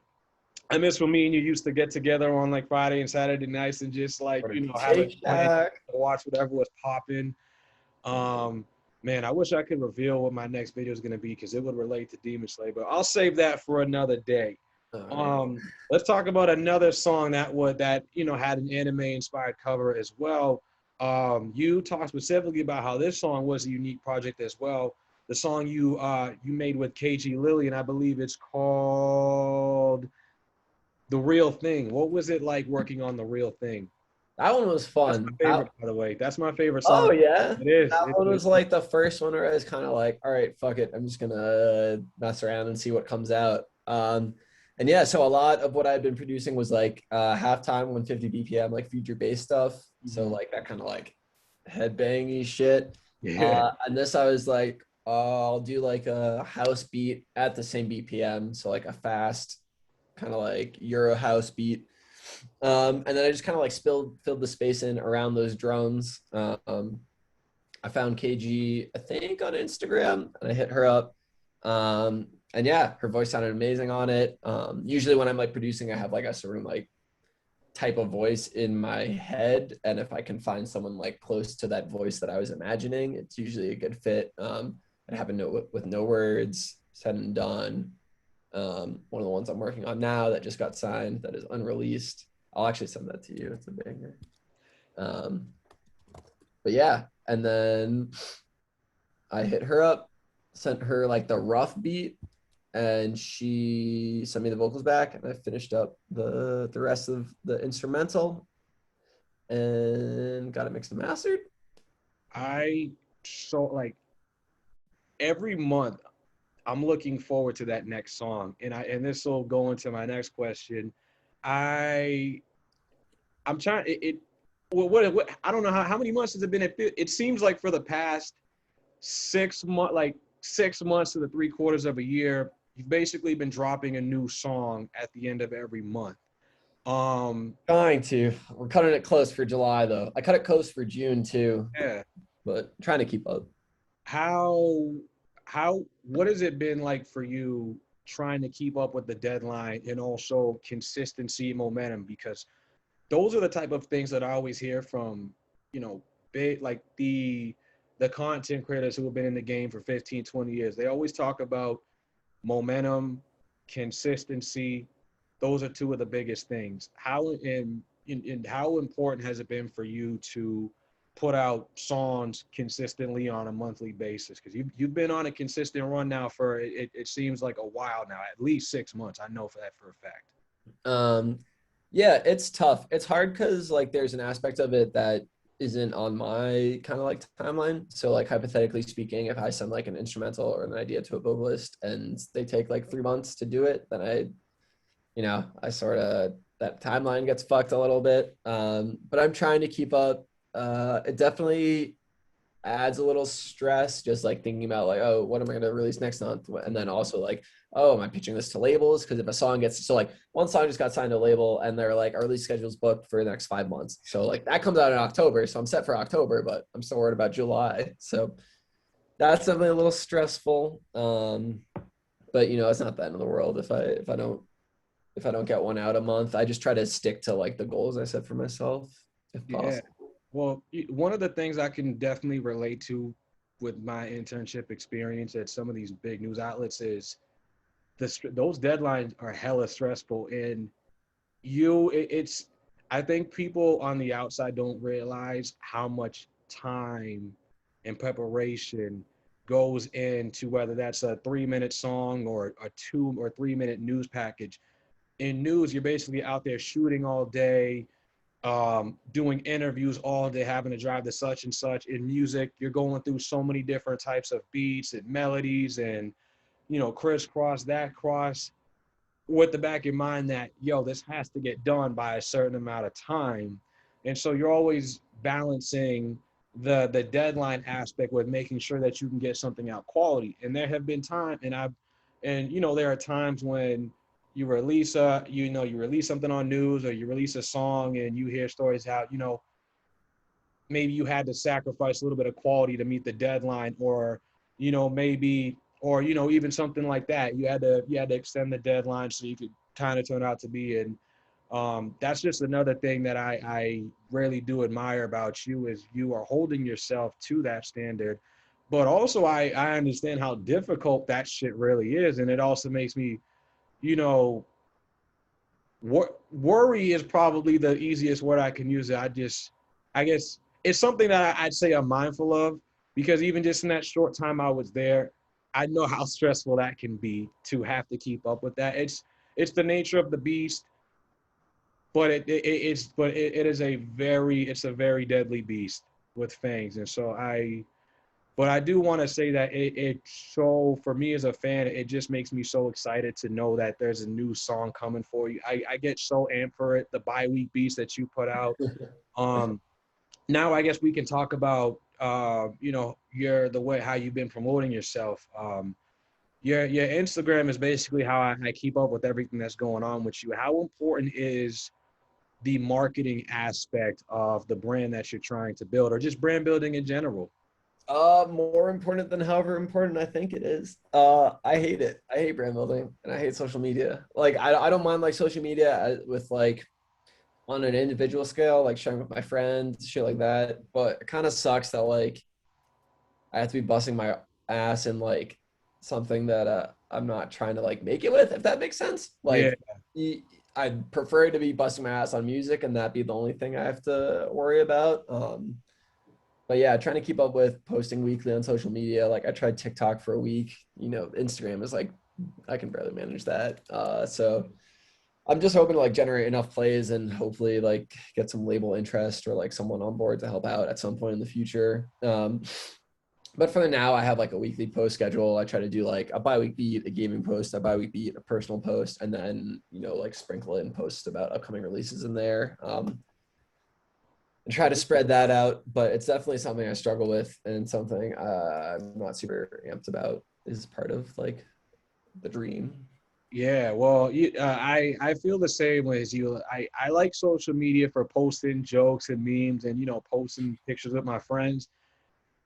I miss when me and you used to get together on like Friday and Saturday nights and just like have a plan, watch whatever was popping. Man, I wish I could reveal what my next video is going to be because it would relate to Demon Slayer, but I'll save that for another day. Let's talk about another song that had an anime inspired cover as well. You talked specifically about how this song was a unique project as well. The song you made with KG Lily, and I believe it's called The Real Thing. What was it like working on The Real Thing? That one was That's my fun. favorite, by the way. That's my favorite song. Oh yeah, It is. that one was It's like the first one where I was kind of like, all right, fuck it, I'm just gonna mess around and see what comes out. And yeah, so a lot of what I've been producing was like halftime, 150 BPM, like future bass stuff. So Mhm. like that kind of like headbangy shit. Yeah. And this I was like, oh, I'll do like a house beat at the same BPM, so like a fast kind of like Euro house beat. And then I just kind of like filled the space in around those drones. I found KG, I think, on Instagram, and I hit her up. And yeah, her voice sounded amazing on it. Usually when I'm like producing, I have like a certain like type of voice in my head, and if I can find someone like close to that voice that I was imagining, it's usually a good fit. And having no with no words said and done. One of the ones I'm working on now that just got signed that is unreleased. I'll actually send that to you. It's a banger. Um, but yeah, and then I hit her up, sent her like the rough beat, and she sent me the vocals back, and I finished up the rest of the instrumental and got it mixed and mastered. I so like every month I'm looking forward to that next song. And this will go into my next question. I I'm trying it well, what I don't know how many months has it been? It seems like for the past 6 months, like 6 months to the 3/4 of a year, you've basically been dropping a new song at the end of every month. Um, Trying to. We're cutting it close for July though. I cut it close for June too, yeah. but trying to keep up. How what has it been like for you trying to keep up with the deadline and also consistency and momentum? Because those are the type of things that I always hear from, you know, big like the content creators who have been in the game for 15, 20 years. They always talk about momentum, consistency. Those are two of the biggest things. How in how important has it been for you to put out songs consistently on a monthly basis? Because you've been on a consistent run now for it seems like a while now, at least 6 months. I know for that for a fact. Um, yeah, it's tough. It's hard because like there's an aspect of it that isn't on my kind of like timeline. So like hypothetically speaking, if I send like an instrumental or an idea to a vocalist and they take like 3 months to do it, then I sort of that timeline gets fucked a little bit. But I'm trying to keep up. It definitely adds a little stress just like thinking about like, oh, what am I going to release next month? And then also like, oh, am I pitching this to labels? Because if a song gets so like one song just got signed to a label and they're like, our release schedule's booked for the next 5 months. So like that comes out in October. So I'm set for October, but I'm still worried about July. So that's definitely a little stressful. But it's not the end of the world if I don't get one out a month. I just try to stick to like the goals I set for myself if Yeah. possible. Well, one of the things I can definitely relate to with my internship experience at some of these big news outlets is those deadlines are hella stressful. And it's I think people on the outside don't realize how much time and preparation goes into whether that's a 3-minute song or a 2 or 3 minute news package. In news, you're basically out there shooting all day, doing interviews all day, having to drive to such and such. In music, you're going through so many different types of beats and melodies and, crisscross, that cross, with the back of your mind that, yo, this has to get done by a certain amount of time. And so you're always balancing the deadline aspect with making sure that you can get something out quality. And there have been times, there are times when you release you release something on news or you release a song and you hear stories how, maybe you had to sacrifice a little bit of quality to meet the deadline, or maybe, or even something like that, you had to extend the deadline so you could kind of turn out to be. And that's just another thing that I really do admire about you, is you are holding yourself to that standard. But also I understand how difficult that shit really is, and it also makes me, you know worry is probably the easiest word I can use. I guess it's something that I'd say I'm mindful of, because even just in that short time I was there, I know how stressful that can be to have to keep up with that. It's the nature of the beast. but it is a very deadly beast with fangs. And so but I do want to say that so for me as a fan, it just makes me so excited to know that there's a new song coming for you. I get so amped for it. The bi-week beast that you put out. Now I guess we can talk about the way how you've been promoting yourself. Your Instagram is basically how I keep up with everything that's going on with you. How important is the marketing aspect of the brand that you're trying to build, or just brand building in general? More important than however important I think it is. I hate it. I hate brand building and I hate social media. Like I don't mind like social media with like on an individual scale, like sharing with my friends, shit like that. But it kind of sucks that like I have to be busting my ass in like something that I'm not trying to like make it with, if that makes sense. Yeah, Like I'd prefer to be busting my ass on music and that be the only thing I have to worry about. But yeah, trying to keep up with posting weekly on social media. Like I tried TikTok for a week. You know, Instagram is like I can barely manage that. So I'm just hoping to like generate enough plays and hopefully like get some label interest or like someone on board to help out at some point in the future. But for now, I have like a weekly post schedule. I try to do like a bi-week beat, a gaming post, a bi-week beat, a personal post, and then, you know, like sprinkle in posts about upcoming releases in there. And try to spread that out, but it's definitely something I struggle with and something I'm not super amped about is part of like the dream. yeah. Well, I feel the same way as you. I like social media for posting jokes and memes and posting pictures with my friends.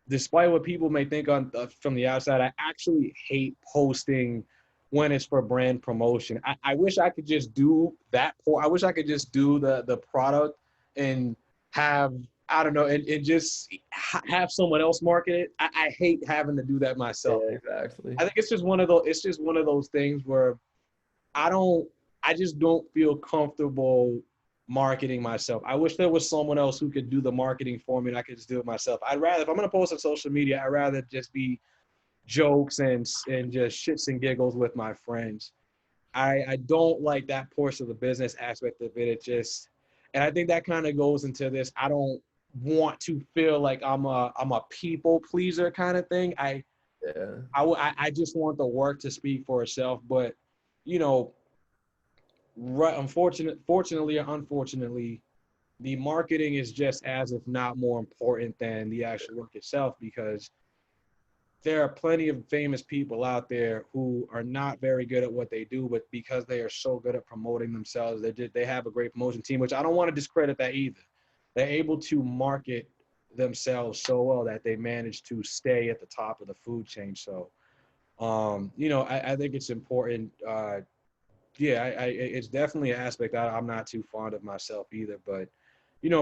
Despite what people may think on from the outside, I actually hate posting when it's for brand promotion. I wish I could just do that. I wish I could just do the product and have I don't know and just have someone else market it. I hate having to do that myself. Yeah, exactly. I think it's just one of those. It's just one of those things where I don't. I just don't feel comfortable marketing myself. I wish there was someone else who could do the marketing for me and I could just do it myself. I'd rather, if I'm gonna post on social media, I'd rather just be jokes and just shits and giggles with my friends. I don't like that portion of the business aspect of it. It just, and I think that kind of goes into this. I don't want to feel like I'm a people pleaser kind of thing. Yeah. I just want the work to speak for itself. But you know, fortunately or unfortunately, the marketing is just as if not more important than the actual work itself, because there are plenty of famous people out there who are not very good at what they do, but because they are so good at promoting themselves, they have a great promotion team, which I don't want to discredit that either. They're able to market themselves so well that they manage to stay at the top of the food chain. So, I think it's important. Yeah, it's definitely an aspect I'm not too fond of myself either. But,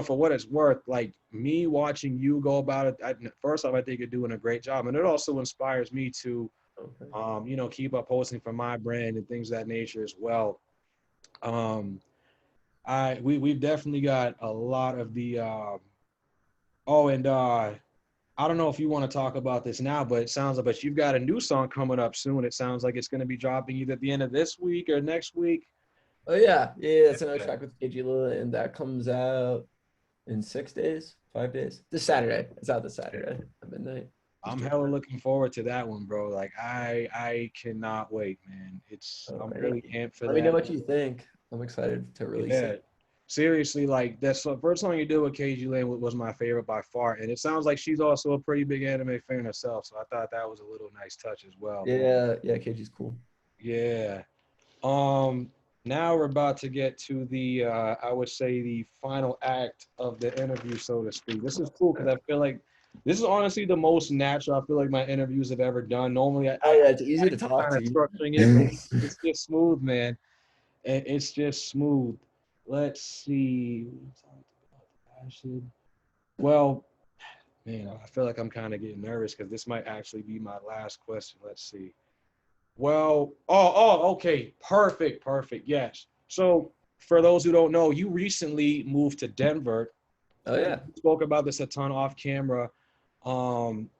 for what it's worth, like me watching you go about it, first off, I think you're doing a great job. And it also inspires me to, Okay. keep up posting for my brand and things of that nature as well. Um, we've definitely got a lot of the, and I don't know if you want to talk about this now, but it sounds like, but you've got a new song coming up soon. It sounds like it's going to be dropping either at the end of this week or next week. Oh yeah, yeah. It's another track with KG Lila, and that comes out in 6 days, 5 days. This Saturday. It's out this Saturday at midnight. I'm hella looking forward to that one, bro. Like I cannot wait, man. I'm Okay. really amped for Let me know that. what you think. I'm excited to release Yeah. it. Seriously, like that's the first song you did with KG Lane was my favorite by far. And it sounds like she's also a pretty big anime fan herself. So I thought that was a little nice touch as well. Yeah, yeah. KG's cool. Yeah. Um, Now we're about to get to the I would say the final act of the interview, so to speak. This is cool because I feel like this is honestly the most natural I feel like my interviews have ever done. Normally Oh yeah, it's easy to I'm talk kind to of you. structuring it, but it's just smooth, man. It's just smooth. Let's see. Well, man, I feel like I'm kind of getting nervous because this might actually be my last question. Let's see. Well, okay. Perfect. Yes. So, for those who don't know, you recently moved to Denver. Oh yeah. We spoke about this a ton off camera. Um,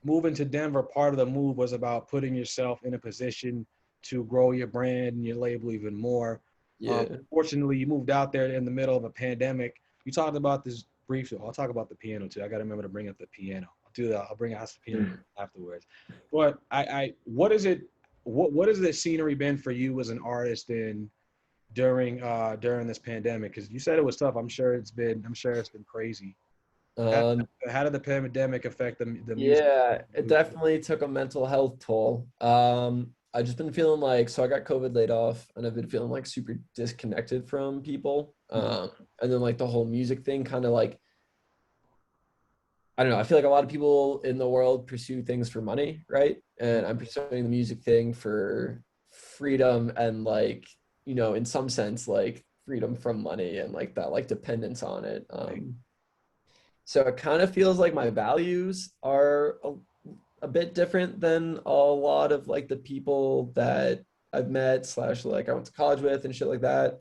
Moving to Denver, part of the move was about putting yourself in a position to grow your brand and your label even more. Yeah. Fortunately, you moved out there in the middle of a pandemic. You talked about this briefly. I'll talk about the piano too. I got to remember to bring up the piano. I'll do that. I'll bring out the piano afterwards. But what is it? What has the scenery been for you as an artist in during this pandemic? Because you said it was tough. I'm sure it's been crazy. How, Um, how did the pandemic affect the music? yeah, it definitely took a mental health toll. I've just been feeling like, so I got COVID laid off and I've been feeling like super disconnected from people. And then like the whole music thing kind of like, I don't know, I feel like a lot of people in the world pursue things for money, right? And I'm pursuing the music thing for freedom and like, you know, in some sense, like freedom from money and like that like dependence on it. So it kind of feels like my values are a bit different than a lot of like the people that I've met slash like I went to college with and shit like that.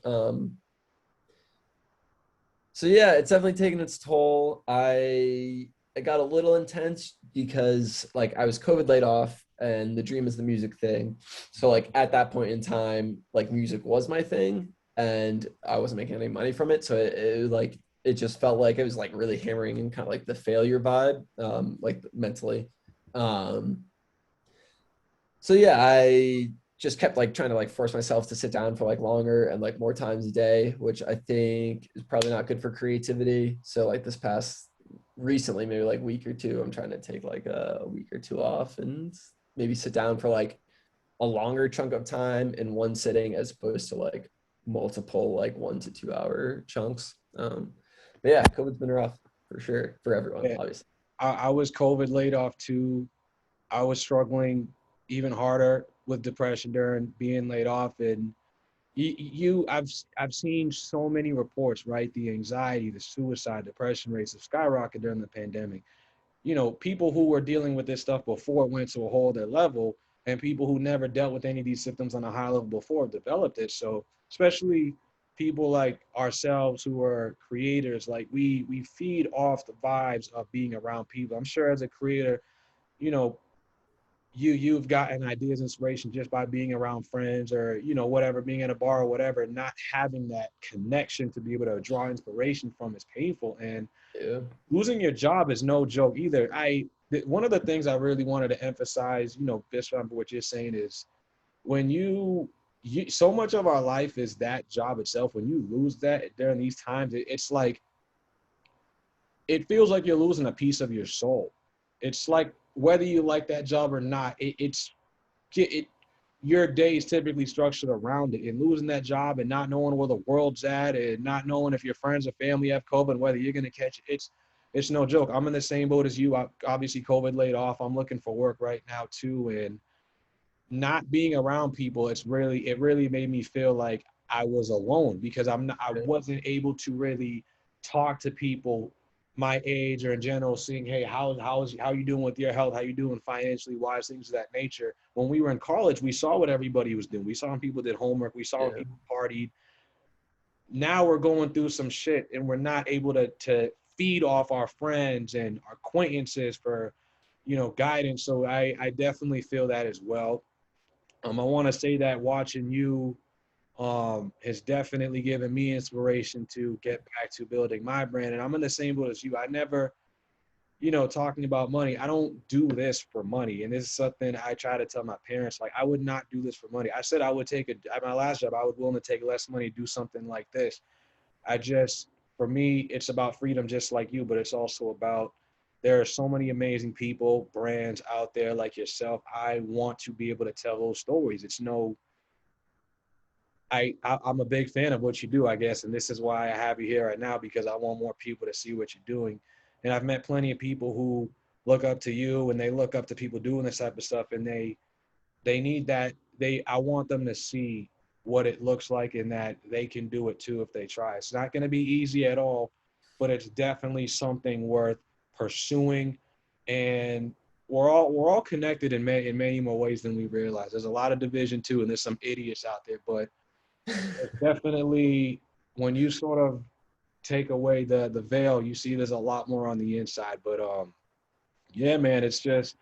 So yeah, it's definitely taken its toll. It got a little intense because like I was COVID laid off and the dream is the music thing. So like at that point in time, like music was my thing and I wasn't making any money from it. So it just felt like it was like really hammering in kind of like the failure vibe, like mentally. Um, so yeah, I just kept like trying to like force myself to sit down for like longer and like more times a day, which I think is probably not good for creativity. So like this past recently, maybe like week or two, I'm trying to take like a week or two off and maybe sit down for like a longer chunk of time in one sitting as opposed to like multiple like 1 to 2 hour chunks. But yeah, COVID's been rough for sure for everyone, Yeah, obviously. I was COVID laid off too. I was struggling even harder with depression during being laid off, and I've seen so many reports, right? The anxiety, the suicide, depression rates have skyrocketed during the pandemic. You know, people who were dealing with this stuff before it went to a whole other level, and people who never dealt with any of these symptoms on a high level before developed it. So especially people like ourselves who are creators, like we feed off the vibes of being around people. I'm sure as a creator, you know, you've gotten ideas, inspiration just by being around friends or whatever, being at a bar or whatever. Not having that connection to be able to draw inspiration from is painful, and Yeah. losing your job is no joke either. One of the things I really wanted to emphasize, based on what you're saying, is when you so much of our life is that job itself. When you lose that during these times, it's like it feels like you're losing a piece of your soul. It's like whether you like that job or not, it your day is typically structured around it. And losing that job and not knowing where the world's at and not knowing if your friends or family have COVID and whether you're gonna catch it, it's no joke. I'm in the same boat as you. Obviously, COVID laid off. I'm looking for work right now too, and not being around people, it really made me feel like I was alone because I wasn't able to really talk to people my age or in general, seeing, hey, how you doing with your health, how you doing financially wise, things of that nature. When we were in college, we saw what everybody was doing. We saw when people did homework, we saw when people partied. Now we're going through some shit and we're not able to feed off our friends and our acquaintances for guidance. So I definitely feel that as well. I want to say that watching you has definitely given me inspiration to get back to building my brand. And I'm in the same boat as you. I never, talking about money, I don't do this for money. And this is something I try to tell my parents, like, I would not do this for money. I said I would at my last job, I was willing to take less money, do something like this. For me, it's about freedom just like you, but it's also about there are so many amazing people, brands out there like yourself. I want to be able to tell those stories. It's no, I'm a big fan of what you do, I guess, and this is why I have you here right now because I want more people to see what you're doing. And I've met plenty of people who look up to you and they look up to people doing this type of stuff, and they need that. I want them to see what it looks like and that they can do it too if they try. It's not going to be easy at all, but it's definitely something worth pursuing. And we're all connected in many more ways than we realize. There's a lot of division too, and there's some idiots out there, but it's definitely when you sort of take away the veil, you see there's a lot more on the inside. But yeah, man, it's just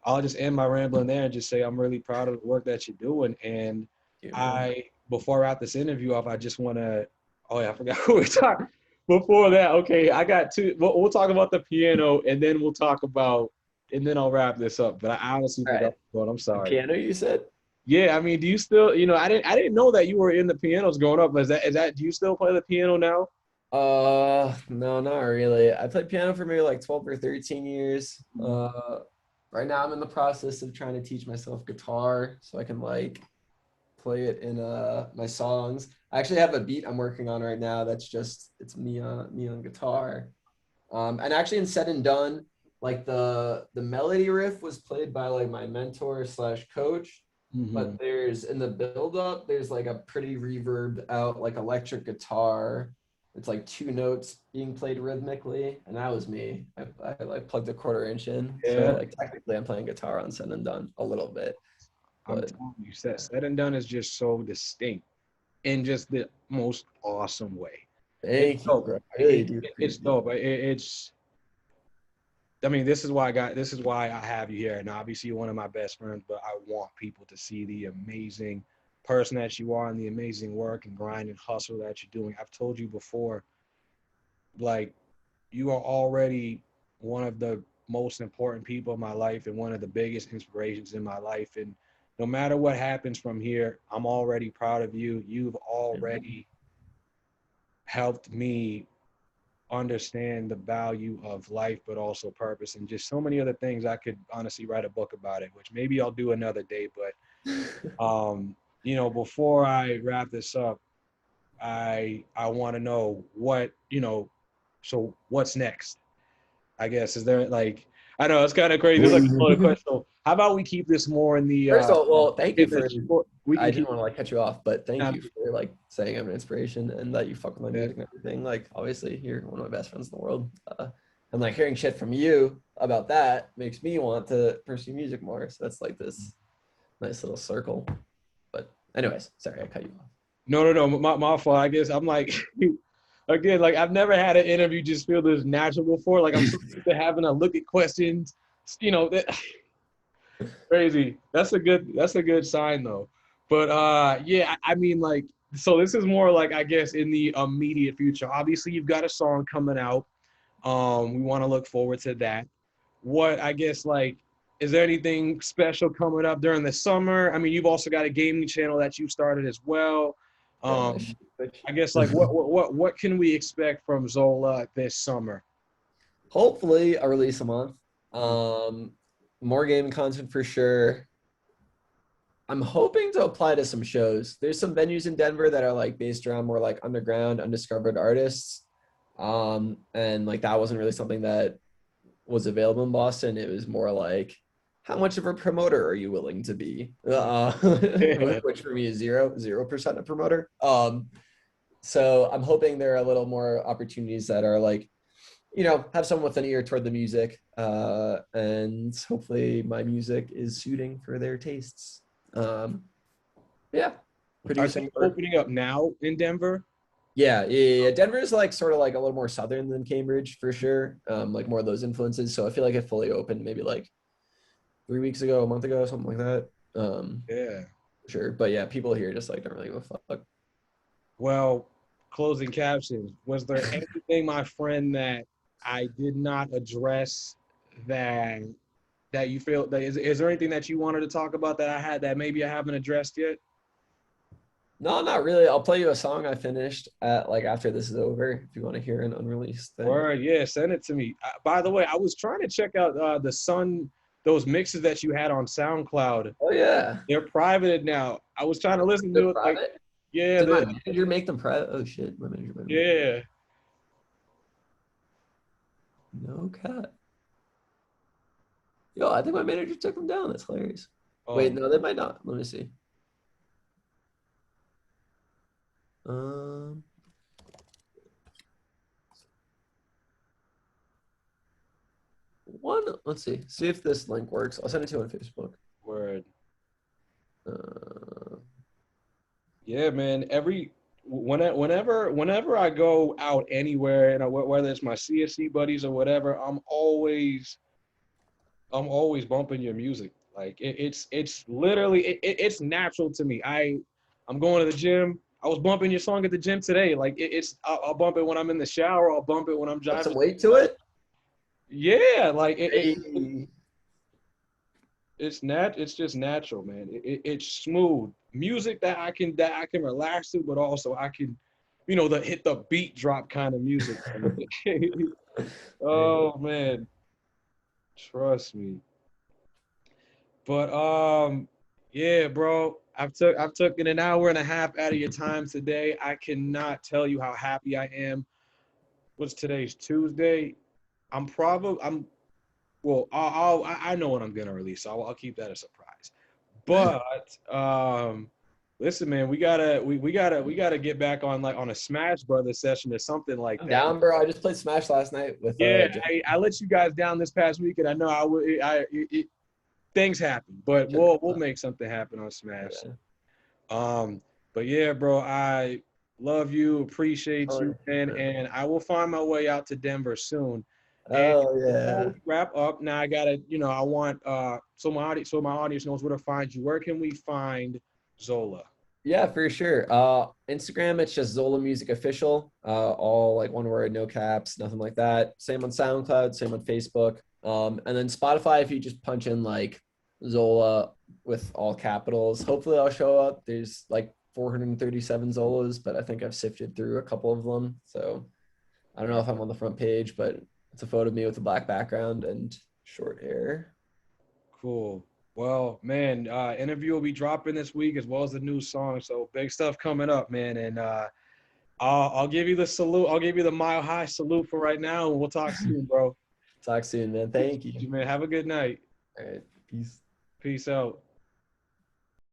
I'll just end my rambling there and just say I'm really proud of the work that you're doing. And Yeah, I before I wrap this interview off, I just want to. Oh yeah, I forgot who we're talking. Before that, okay, I got two. We'll talk about the piano, and then we'll talk about, and then I'll wrap this up. But I honestly All right. forgot. But I'm The sorry. piano, you said? Yeah, I mean, do you still? I didn't know that you were in the pianos growing up. Is that? Do you still play the piano now? No, not really. I played piano for maybe like 12 or 13 years. Right now I'm in the process of trying to teach myself guitar so I can like play it in my songs. I actually have a beat I'm working on right now that's just it's me on guitar. And actually in Said and Done, like the melody riff was played by like my mentor slash coach, Mm-hmm. but there's in the build up, there's like a pretty reverbed out like electric guitar. It's like two notes being played rhythmically, and that was me. I like plugged a quarter-inch in, so Yeah, like technically I'm playing guitar on Said and Done a little bit, I'm but telling you, yeah. said and done is just so distinct in just the most awesome way. It's Thank you, dope. bro. I really do It's appreciate it. dope. It's. I mean, this is why I have you here, and obviously you're one of my best friends. But I want people to see the amazing person that you are, and the amazing work and grind and hustle that you're doing. I've told you before, like you are already one of the most important people in my life and one of the biggest inspirations in my life. And no matter what happens from here, I'm already proud of you. You've already helped me understand the value of life, but also purpose and just so many other things. I could honestly write a book about it, which maybe I'll do another day. But before I wrap this up, I want to know so what's next? I guess is there like I know it's kind of crazy. It's like a loaded question. So how about we keep this more in the First of all, well, thank you in the for. short? We I can didn't keep want to like cut you off, but thank you it. for like saying I'm an inspiration and that you fuck with my music and everything. Like, obviously, you're one of my best friends in the world, and like hearing shit from you about that makes me want to pursue music more. So that's like this nice little circle. But anyways, sorry I cut you off. No. My fault. I guess I'm like, again, like I've never had an interview just feel this natural before. Like I'm so used to having to look at questions, that crazy. That's a good sign though. But yeah, I mean like, so this is more like I guess in the immediate future. Obviously, you've got a song coming out. We want to look forward to that. What I guess like, is there anything special coming up during the summer? I mean, you've also got a gaming channel that you started as well. Yeah, my Um, shit. I guess like what can we expect from Zola this summer? Hopefully, a release a month. Um, More gaming content for sure. I'm hoping to apply to some shows. There's some venues in Denver that are like based around more like underground, undiscovered artists. And like that wasn't really something that was available in Boston. It was more like, how much of a promoter are you willing to be? Yeah. Which for me is 0% a promoter. So I'm hoping there are a little more opportunities that are like, have someone with an ear toward the music, and hopefully my music is suiting for their tastes. Yeah, Are producing things work. opening up now in Denver? Yeah. Denver is like sort of like a little more southern than Cambridge for sure. Like more of those influences. So I feel like it fully opened maybe like 3 weeks ago, a month ago, something like that. Yeah. Sure, but yeah, people here just like don't really give a fuck. Well, closing captions. Was there anything, my friend, that I did not address that you feel that is there anything that you wanted to talk about that I had that maybe I haven't addressed yet? No, not really. I'll play you a song I finished at like after this is over if you want to hear an unreleased thing. Word, yeah, send it to me. By the way, I was trying to check out those mixes that you had on SoundCloud. Oh yeah. They're privated now. I was trying to listen They're to it like, private? yeah, Did my manager make them private? Oh shit, my manager made them. yeah. No cut. Yo, I think my manager took them down. That's hilarious. Wait, Oh, no, they might not. Let me see. Um, let's see. See if this link works. I'll send it to you on Facebook. word. Uh, Yeah, man. Whenever I go out anywhere, and whether it's my CSC buddies or whatever, I'm always bumping your music. Like it's literally it's natural to me. I'm going to the gym. I was bumping your song at the gym today. Like I'll bump it when I'm in the shower. I'll bump it when I'm Put driving. some weight to it. Yeah, like Hey. it's just natural, man. It's smooth music that I can relax to, but also I can, the hit the beat drop kind of music. Oh man, trust me. But yeah, bro. I've taken an hour and a half out of your time today. I cannot tell you how happy I am. What's today's Tuesday? I'm well. I know what I'm gonna release. So I'll keep that a surprise. But listen, man, we gotta get back on like on a Smash Brothers session or something like I'm that. down, bro. I just played Smash last night with Yeah, I let you guys down this past weekend. I know I would. Things happen, but we'll make something happen on Smash. Yeah. But yeah, bro, I love you, appreciate Oh, you, man, and I will find my way out to Denver soon. And oh before yeah. we wrap up, now I gotta, I want so my audience knows where to find you. Where can we find Zola? Yeah, for sure. Instagram, it's just Zola Music Official. All like one word, no caps, nothing like that. Same on SoundCloud, same on Facebook. And then Spotify, if you just punch in like Zola with all capitals, hopefully I'll show up. There's like 437 Zolas, but I think I've sifted through a couple of them. So I don't know if I'm on the front page, but it's a photo of me with a black background and short hair. Cool. Well, man, interview will be dropping this week as well as the new song. So big stuff coming up, man. And I'll give you the salute. I'll give you the mile high salute for right now, and we'll talk soon, bro. Talk soon, man. Thank you. Man, have a good night. All right. Peace. Peace out.